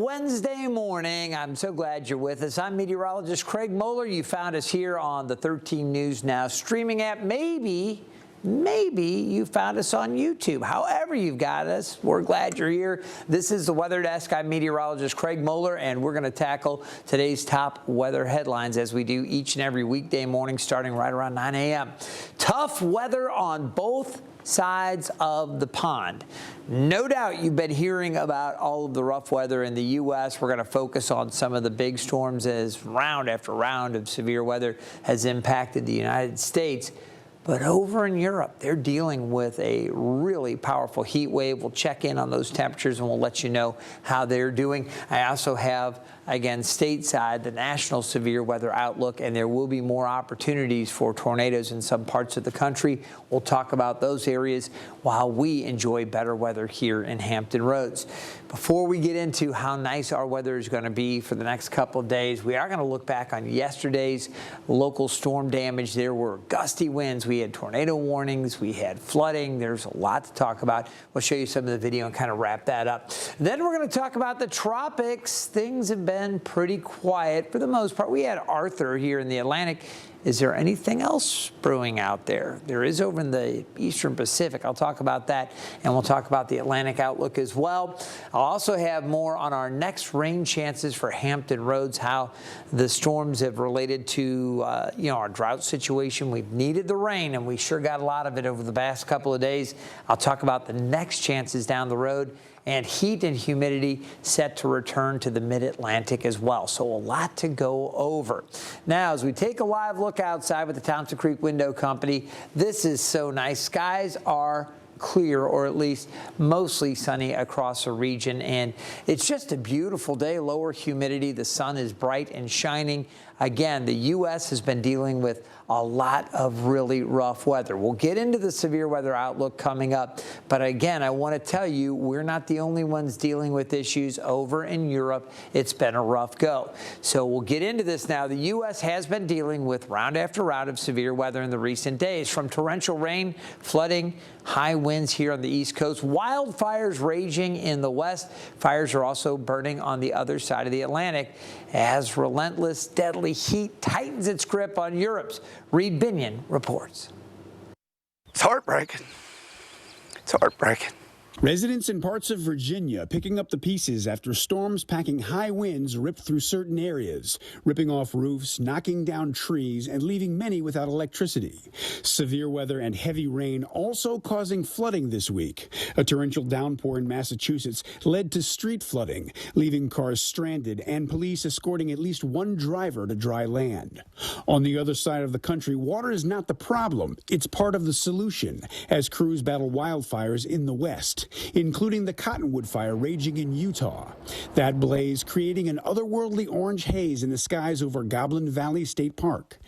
Wednesday morning. I'm so glad you're with us. I'm meteorologist Craig Moeller. You found us here on the 13 News Now streaming app. Maybe you found us on YouTube. However you've got us, we're glad you're here. This is the Weather Desk. I'm meteorologist Craig Moeller, and we're going to tackle today's top weather headlines as we do each and every weekday morning starting right around 9 a.m. Tough weather on both sides of the pond. No doubt you've been hearing about all of the rough weather in the U.S. We're going to focus on some of the big storms as round after round of severe weather has impacted the United States. But over in Europe, they're dealing with a really powerful heat wave. We'll check in on those temperatures and we'll let you know how they're doing. I also have, again, stateside, the national severe weather outlook, and there will be more opportunities for tornadoes in some parts of the country. We'll talk about those areas while we enjoy better weather here in Hampton Roads. Before we get into how nice our weather is going to be for the next couple of days, we are going to look back on yesterday's local storm damage. There were gusty winds. We had tornado warnings. We had flooding. There's a lot to talk about. We'll show you some of the video and kind of wrap that up. Then we're going to talk about the tropics. Things have been pretty quiet for the most part. We had Arthur here in the Atlantic. Is there anything else brewing out there? There is over in the Eastern Pacific. I'll talk about that, and we'll talk about the Atlantic outlook as well. I'll also have more on our next rain chances for Hampton Roads, how the storms have related to our drought situation. We've needed the rain, and we sure got a lot of it over the past couple of days. I'll talk about the next chances down the road, and heat and humidity set to return to the mid-Atlantic as well. So a lot to go over. Now, as we take a live look outside with the Thompson Creek Window Company, this is so nice. Skies are clear, or at least mostly sunny across the region, and it's just a beautiful day. Lower humidity, the sun is bright and shining. Again, the U.S. has been dealing with a lot of really rough weather. We'll get into the severe weather outlook coming up, but again, I want to tell you, we're not the only ones dealing with issues over in Europe. It's been a rough go. So we'll get into this now. The U.S. has been dealing with round after round of severe weather in the recent days, from torrential rain, flooding, high winds here on the East Coast, wildfires raging in the West. Fires are also burning on the other side of the Atlantic as relentless, deadly heat tightens its grip on Europe's. Reed Binion reports. It's heartbreaking. It's heartbreaking. Residents in parts of Virginia picking up the pieces after storms packing high winds ripped through certain areas, ripping off roofs, knocking down trees, and leaving many without electricity. Severe weather and heavy rain also causing flooding this week. A torrential downpour in Massachusetts led to street flooding, leaving cars stranded and police escorting at least one driver to dry land. On the other side of the country, water is not the problem. It's part of the solution as crews battle wildfires in the West, including the Cottonwood Fire raging in Utah. That blaze creating an otherworldly orange haze in the skies over Goblin Valley State Park.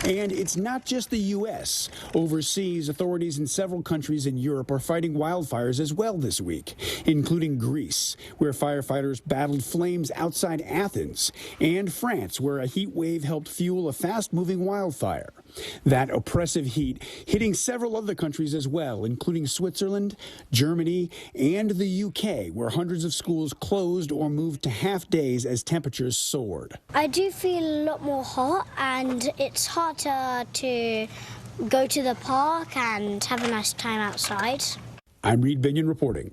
And it's not just the U.S. Overseas, authorities in several countries in Europe are fighting wildfires as well this week, including Greece, where firefighters battled flames outside Athens, and France, where a heat wave helped fuel a fast-moving wildfire. That oppressive heat hitting several other countries as well, including Switzerland, Germany, and the UK, where hundreds of schools closed or moved to half days as temperatures soared. I do feel a lot more hot, and it's harder to go to the park and have a nice time outside. I'm Reed Binion reporting.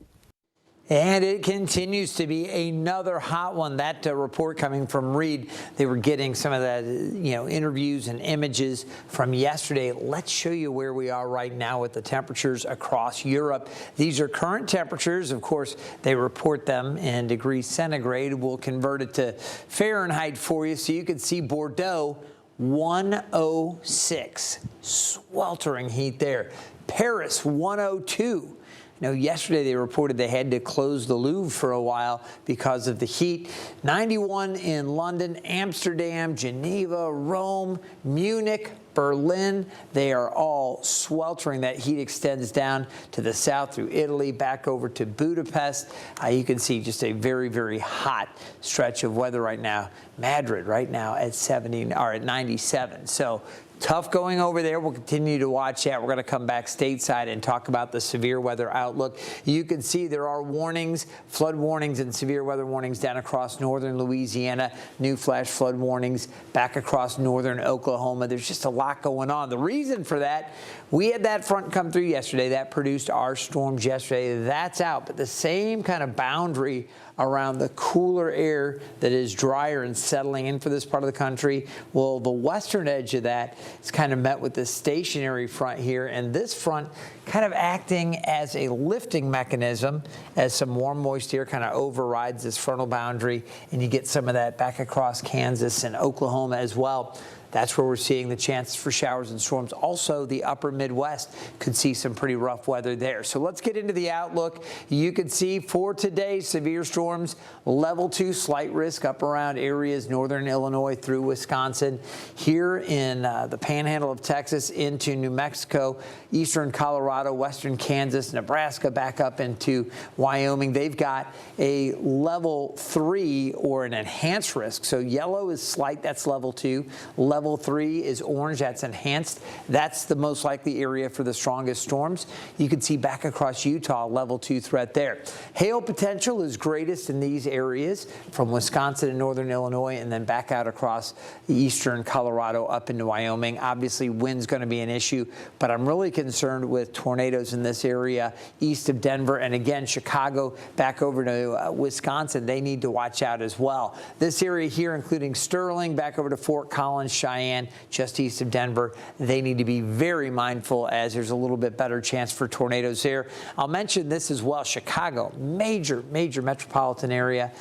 And it continues to be another hot one. That report coming from Reed, they were getting some of the interviews and images from yesterday. Let's show you where we are right now with the temperatures across Europe. These are current temperatures. Of course, they report them in degrees centigrade. We'll convert it to Fahrenheit for you so you can see Bordeaux, 106. Sweltering heat there. Paris, 102. Yesterday they reported they had to close the Louvre for a while because of the heat. 91 in London, Amsterdam, Geneva, Rome, Munich, Berlin. They are all sweltering. That heat extends down to the south through Italy, back over to Budapest. You can see just a very, very hot stretch of weather right now. Madrid right now at 97. So Tough going over there. We'll continue to watch that. We're going to come back stateside and talk about the severe weather outlook. You can see there are warnings, flood warnings and severe weather warnings down across northern Louisiana, new flash flood warnings back across northern Oklahoma. There's just a lot going on. The reason for that, we had that front come through yesterday. That produced our storms yesterday. That's out, but the same kind of boundary around the cooler air that is drier and settling in for this part of the country. Well, the western edge of that is kind of met with this stationary front here, and this front kind of acting as a lifting mechanism as some warm, moist air kind of overrides this frontal boundary, and you get some of that back across Kansas and Oklahoma as well. That's where we're seeing the chances for showers and storms. Also, the upper Midwest could see some pretty rough weather there. So let's get into the outlook. You can see for today, severe storms, level 2, slight risk up around areas northern Illinois through Wisconsin. Here in the panhandle of Texas into New Mexico, eastern Colorado, western Kansas, Nebraska, back up into Wyoming. They've got a level 3 or an enhanced risk. So yellow is slight, that's level 2. Level 3 is orange, that's enhanced. That's the most likely area for the strongest storms. You can see back across Utah, level 2 threat there. Hail potential is greatest in these areas from Wisconsin and northern Illinois, and then back out across eastern Colorado up into Wyoming. Obviously, wind's going to be an issue, but I'm really concerned with tornadoes in this area east of Denver, and again, Chicago back over to Wisconsin. They need to watch out as well. This area here, including Sterling, back over to Fort Collins, Cheyenne, just east of Denver, they need to be very mindful as there's a little bit better chance for tornadoes there. I'll mention this as well. Chicago, major metropolitan area.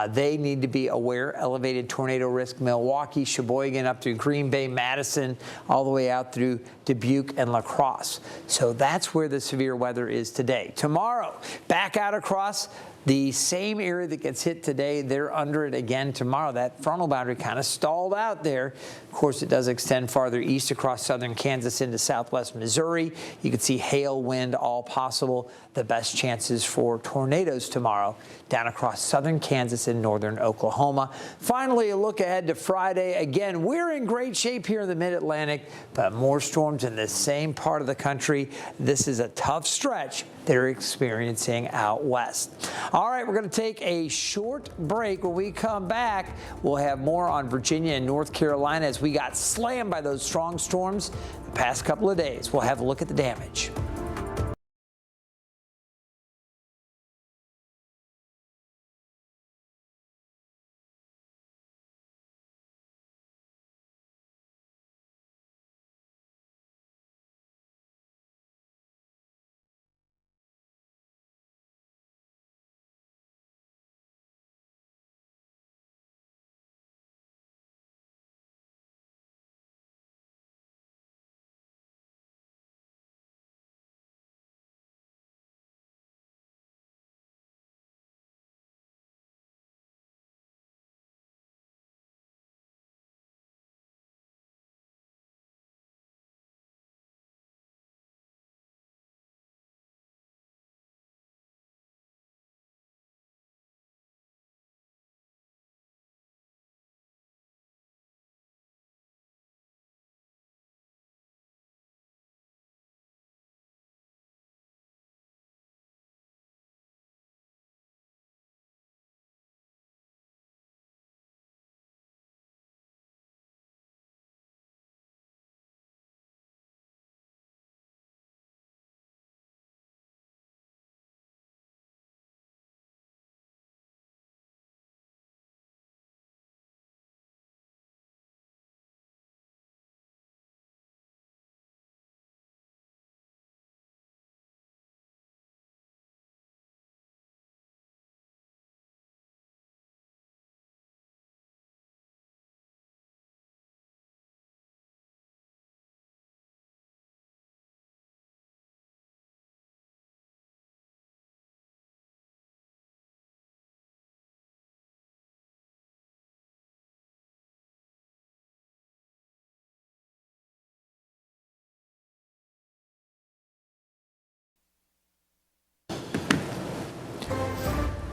They need to be aware. Elevated tornado risk. Milwaukee, Sheboygan, up through Green Bay, Madison, all the way out through Dubuque and La Crosse. So that's where the severe weather is today. Tomorrow, back out across the same area that gets hit today, they're under it again tomorrow. That frontal boundary kind of stalled out there. Of course, it does extend farther east across southern Kansas into southwest Missouri. You can see hail, wind, all possible. The best chances for tornadoes tomorrow down across southern Kansas and northern Oklahoma. Finally, a look ahead to Friday. Again, we're in great shape here in the mid-Atlantic, but more storms in this same part of the country. This is a tough stretch they're experiencing out west. All right, we're going to take a short break. When we come back, we'll have more on Virginia and North Carolina as we got slammed by those strong storms the past couple of days. We'll have a look at the damage.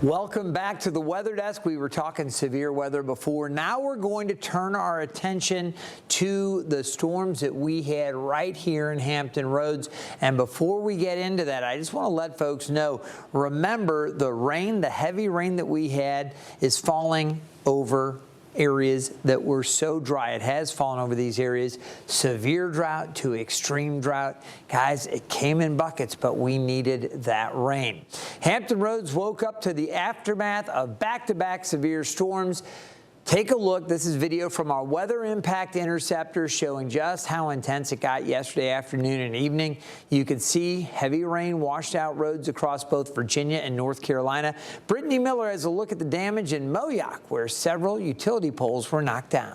Welcome back to the Weather Desk. We were talking severe weather before. Now we're going to turn our attention to the storms that we had right here in Hampton Roads. And before we get into that, I just want to let folks know, remember the rain, the heavy rain that we had is falling over areas that were so dry. It has fallen over these areas. Severe drought to extreme drought. Guys, it came in buckets, but we needed that rain. Hampton Roads woke up to the aftermath of back-to-back severe storms. Take a look. This is video from our Weather Impact Interceptor showing just how intense it got yesterday afternoon and evening. You can see heavy rain washed out roads across both Virginia and North Carolina. Brittany Miller has a look at the damage in Moyock, where several utility poles were knocked down.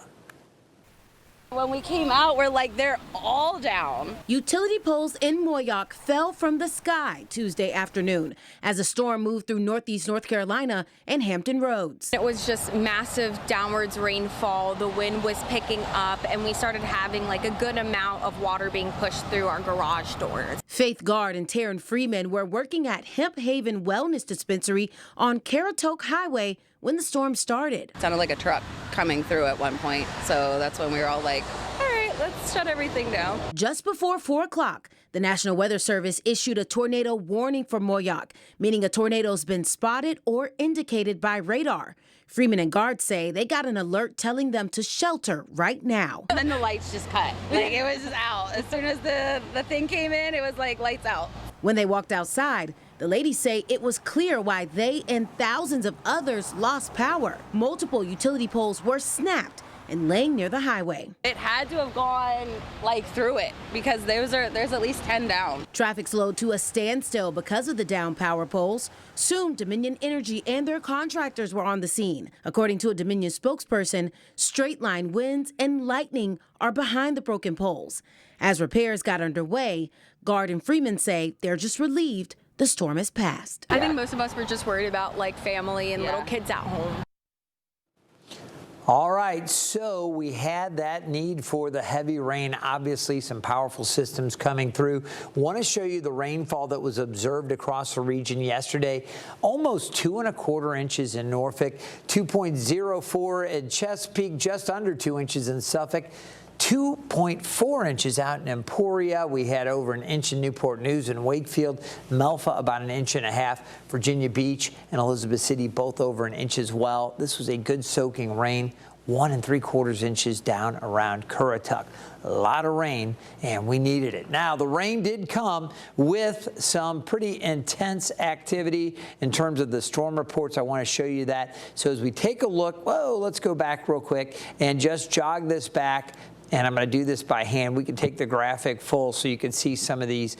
When we came out, we're like, they're all down. Utility poles in Moyock fell from the sky Tuesday afternoon as a storm moved through northeast North Carolina and Hampton Roads. It was just massive downwards rainfall. The wind was picking up, and we started having like a good amount of water being pushed through our garage doors. Faith Guard and Taryn Freeman were working at Hemp Haven Wellness Dispensary on Caratoke Highway when the storm started. It sounded like a truck coming through at one point, so that's when we were all like, all right, let's shut everything down. Just before 4 o'clock, the National Weather Service issued a tornado warning for Moyock, meaning a tornado's been spotted or indicated by radar. Freeman and Guard say they got an alert telling them to shelter right now. And then the lights just cut. Like, it was just out. As soon as the thing came in, it was like lights out. When they walked outside, the ladies say it was clear why they and thousands of others lost power. Multiple utility poles were snapped and laying near the highway. It had to have gone like through it because there's at least 10 down. Traffic slowed to a standstill because of the down power poles. Soon, Dominion Energy and their contractors were on the scene. According to a Dominion spokesperson, straight line winds and lightning are behind the broken poles. As repairs got underway, Guard and Freeman say they're just relieved the storm has passed. I think most of us were just worried about like family and little kids at home. All right, so we had that need for the heavy rain. Obviously, some powerful systems coming through. Want to show you the rainfall that was observed across the region yesterday. Almost 2¼ inches in Norfolk, 2.04 in Chesapeake, just under 2 inches in Suffolk. 2.4 inches out in Emporia. We had over an inch in Newport News and Wakefield. Melfa about an inch and a half. Virginia Beach and Elizabeth City both over an inch as well. This was a good soaking rain. 1 3/4 inches down around Currituck. A lot of rain, and we needed it. Now, the rain did come with some pretty intense activity in terms of the storm reports. I want to show you that. So as we take a look, let's go back real quick and just jog this back. And I'm going to do this by hand. We can take the graphic full so you can see some of these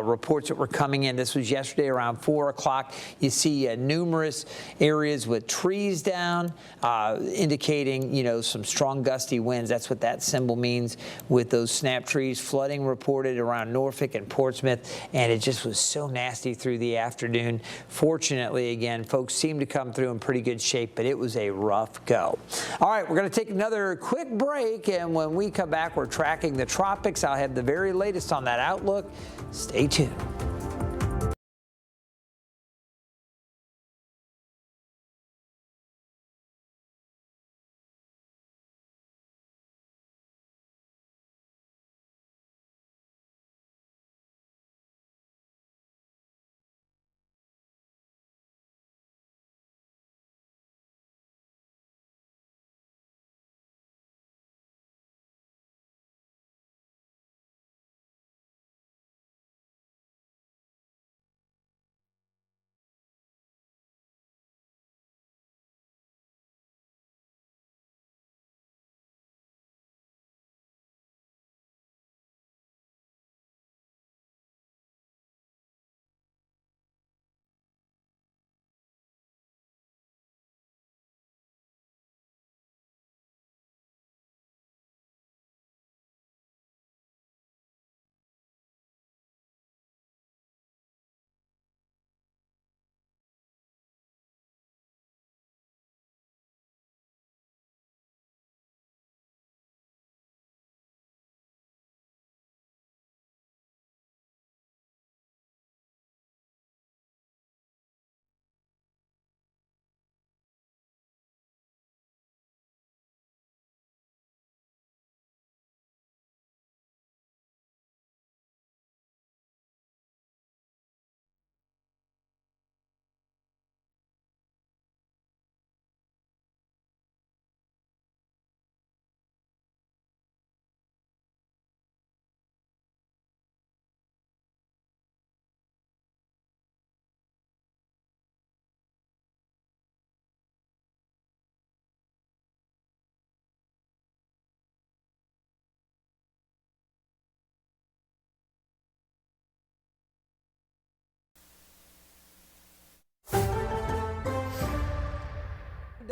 reports that were coming in. This was yesterday around 4 o'clock. You see numerous areas with trees down, indicating, some strong gusty winds. That's what that symbol means with those snap trees. Flooding reported around Norfolk and Portsmouth, and it just was so nasty through the afternoon. Fortunately, again, folks seemed to come through in pretty good shape, but it was a rough go. All right, we're going to take another quick break, and when we come back, we're tracking the tropics. I'll have the very latest on that outlook. Stay tuned.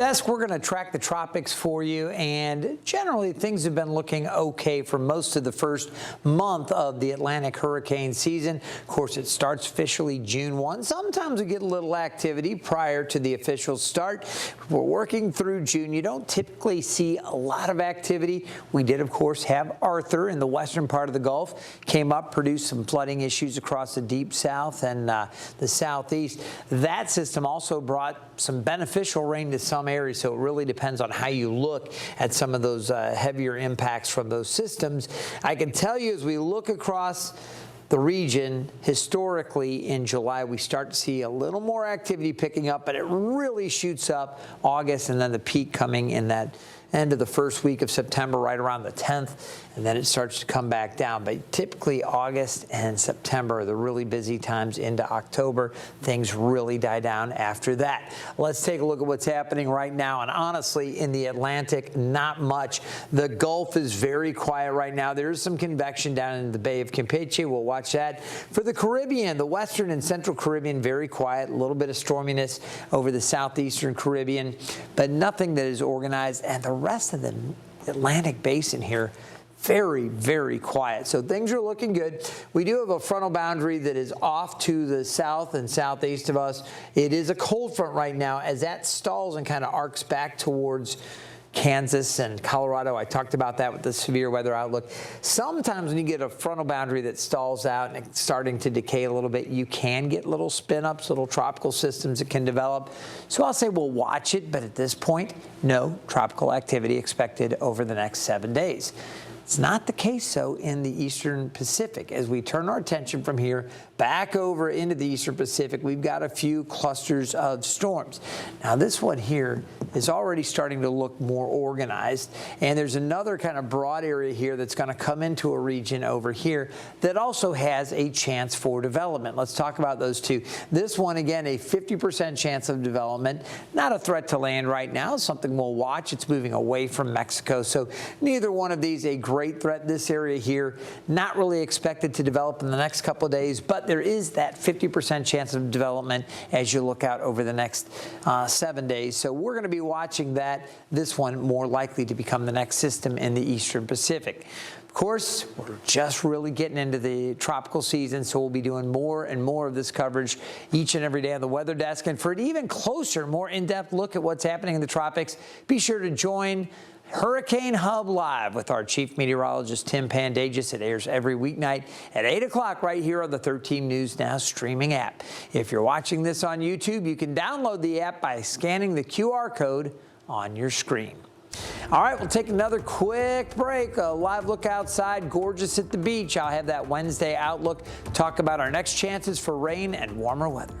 Desk, we're going to track the tropics for you, and generally things have been looking okay for most of the first month of the Atlantic hurricane season. Of course, it starts officially June 1. Sometimes we get a little activity prior to the official start. We're working through June. You don't typically see a lot of activity. We did, of course, have Arthur in the western part of the Gulf. Came up, produced some flooding issues across the deep south and the southeast. That system also brought some beneficial rain to some areas, so it really depends on how you look at some of those heavier impacts from those systems. I can tell you, as we look across the region, historically in July, we start to see a little more activity picking up, but it really shoots up August, and then the peak coming in that end of the first week of September, right around the 10th, and then it starts to come back down. But typically August and September are the really busy times into October. Things really die down after that. Let's take a look at what's happening right now. And honestly, in the Atlantic, not much. The Gulf is very quiet right now. There is some convection down in the Bay of Campeche. We'll watch that. For the Caribbean, the Western and Central Caribbean, very quiet. A little bit of storminess over the Southeastern Caribbean, but nothing that is organized. And the rest of the Atlantic basin here, very, very quiet. So things are looking good. We do have a frontal boundary that is off to the south and southeast of us. It is a cold front right now. As that stalls and kind of arcs back towards Kansas and Colorado, I talked about that with the severe weather outlook. Sometimes when you get a frontal boundary that stalls out and it's starting to decay a little bit, you can get little spin-ups, little tropical systems that can develop. So I'll say we'll watch it, but at this point, no tropical activity expected over the next 7 days. It's not the case, though, in the Eastern Pacific. As we turn our attention from here back over into the Eastern Pacific, we've got a few clusters of storms. Now, this one here is already starting to look more organized, and there's another kind of broad area here that's going to come into a region over here that also has a chance for development. Let's talk about those two. This one, again, a 50% chance of development. Not a threat to land right now, something we'll watch. It's moving away from Mexico, so neither one of these a great threat. This area here, not really expected to develop in the next couple of days, but there is that 50% chance of development as you look out over the next 7 days. So we're going to be watching that. This one more likely to become the next system in the Eastern Pacific. Of course, we're just really getting into the tropical season, so we'll be doing more and more of this coverage each and every day on the Weather Desk. And for an even closer, more in-depth look at what's happening in the tropics, be sure to join Hurricane Hub Live with our chief meteorologist, Tim Pandages. It airs every weeknight at 8 o'clock right here on the 13 News Now streaming app. If you're watching this on YouTube, you can download the app by scanning the QR code on your screen. All right, we'll take another quick break. A live look outside, gorgeous at the beach. I'll have that Wednesday outlook, talk about our next chances for rain and warmer weather.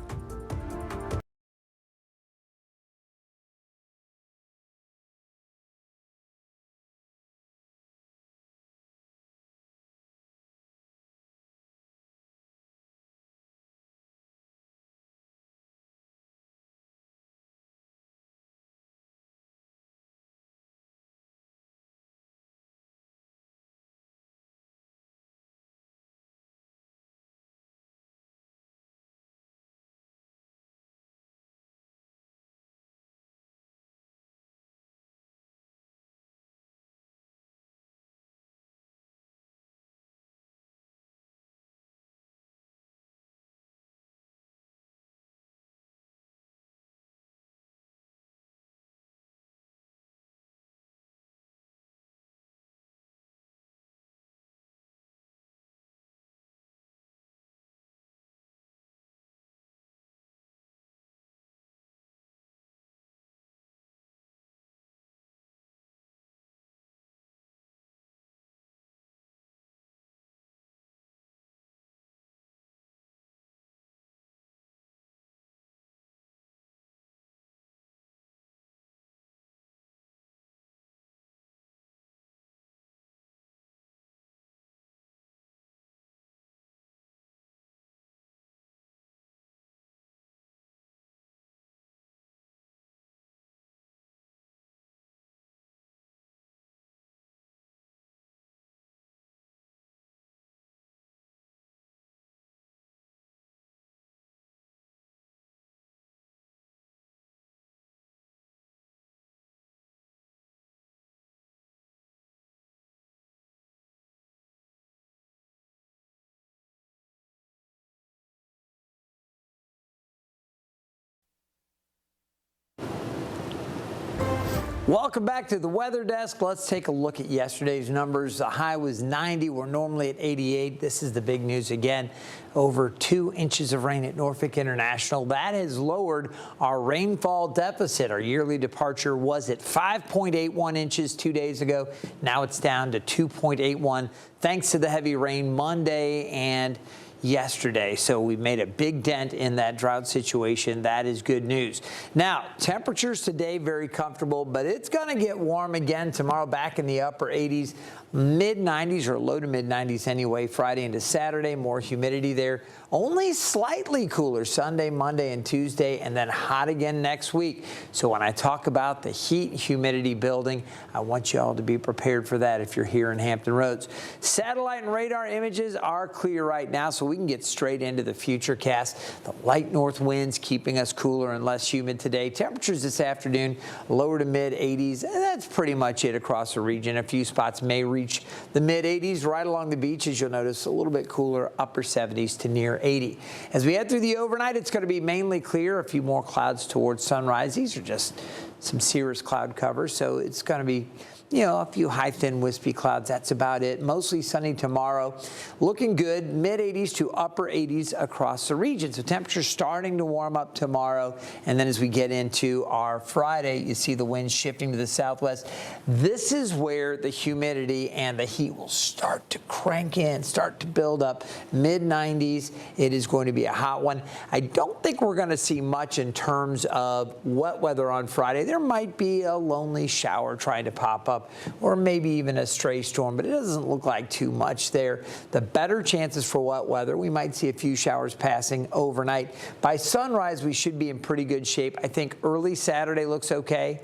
Welcome back to the Weather Desk. Let's take a look at yesterday's numbers. The high was 90. We're normally at 88. This is the big news again. Over 2 inches of rain at Norfolk International. That has lowered our rainfall deficit. Our yearly departure was at 5.81 inches 2 days ago. Now it's down to 2.81 thanks to the heavy rain Monday and yesterday. So we made a big dent in that drought situation. That is good news. Now, temperatures today very comfortable, but it's going to get warm again tomorrow, back in the upper 80s, mid 90s or low to mid 90s anyway. Friday into Saturday, more humidity there. Only slightly cooler Sunday, Monday, and Tuesday, and then hot again next week. So when I talk about the heat and humidity building, I want you all to be prepared for that if you're here in Hampton Roads. Satellite and radar images are clear right now, so we can get straight into the future cast. The light north winds keeping us cooler and less humid today. Temperatures this afternoon, lower to mid 80s, and that's pretty much it across the region. A few spots may reach the mid 80s. Right along the beaches, you'll notice a little bit cooler, upper 70s to near 80. As we head through the overnight, it's going to be mainly clear, a few more clouds towards sunrise. These are just some cirrus cloud covers, so it's going to be, a few high, thin, wispy clouds. That's about it. Mostly sunny tomorrow. Looking good, mid 80s to upper 80s across the region. So temperatures starting to warm up tomorrow. And then as we get into our Friday, you see the winds shifting to the southwest. This is where the humidity and the heat will start to crank in, start to build up. Mid 90s. It is going to be a hot one. I don't think we're going to see much in terms of wet weather on Friday. There might be a lonely shower trying to pop up, or maybe even a stray storm, but it doesn't look like too much there. The better chances for wet weather, we might see a few showers passing overnight. By sunrise, we should be in pretty good shape. I think early Saturday looks okay.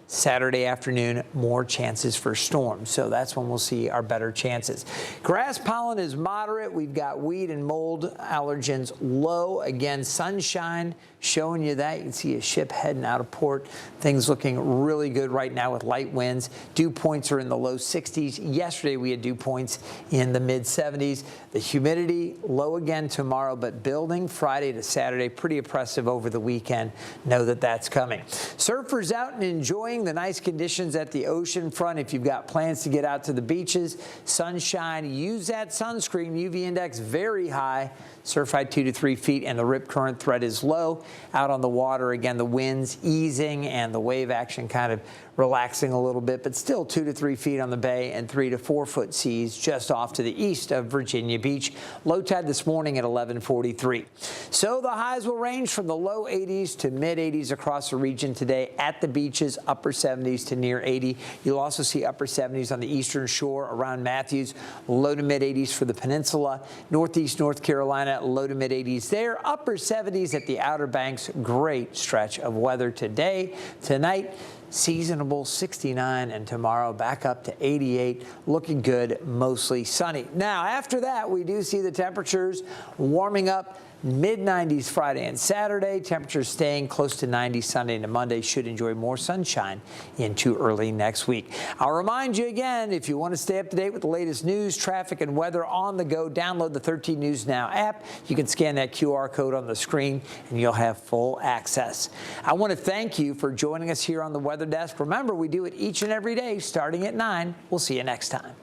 Saturday afternoon, more chances for storms. So that's when we'll see our better chances. Grass pollen is moderate. We've got weed and mold allergens low. Again, sunshine showing you that. You can see a ship heading out of port. Things looking really good right now with light winds. Dew points are in the low 60s. Yesterday we had dew points in the mid 70s. The humidity low again tomorrow, but building Friday to Saturday. Pretty oppressive over the weekend. Know that that's coming. Surfers out and enjoying the nice conditions at the ocean front. If you've got plans to get out to the beaches, sunshine, use that sunscreen. UV index very high. Surf height 2 to 3 feet, and the rip current threat is low. Out on the water, again, the winds easing and the wave action kind of relaxing a little bit, but still 2 to 3 feet on the bay and 3 to 4 foot seas just off to the east of Virginia Beach. Low tide this morning at 11:43. So the highs will range from the low 80s to mid 80s across the region today. At the beaches, upper 70s to near 80. You'll also see upper 70s on the eastern shore around Matthews. Low to mid 80s for the peninsula. Northeast North Carolina, low to mid 80s there. Upper 70s at the Outer Banks. Great stretch of weather today. Tonight, seasonable 69, and tomorrow back up to 88. Looking good, mostly sunny. Now, after that, we do see the temperatures warming up. Mid-90s Friday and Saturday. Temperatures staying close to 90 Sunday into Monday. Should enjoy more sunshine into early next week. I'll remind you again, if you want to stay up to date with the latest news, traffic, and weather on the go, download the 13 News Now app. You can scan that QR code on the screen, and you'll have full access. I want to thank you for joining us here on the Weather Desk. Remember, we do it each and every day starting at 9. We'll see you next time.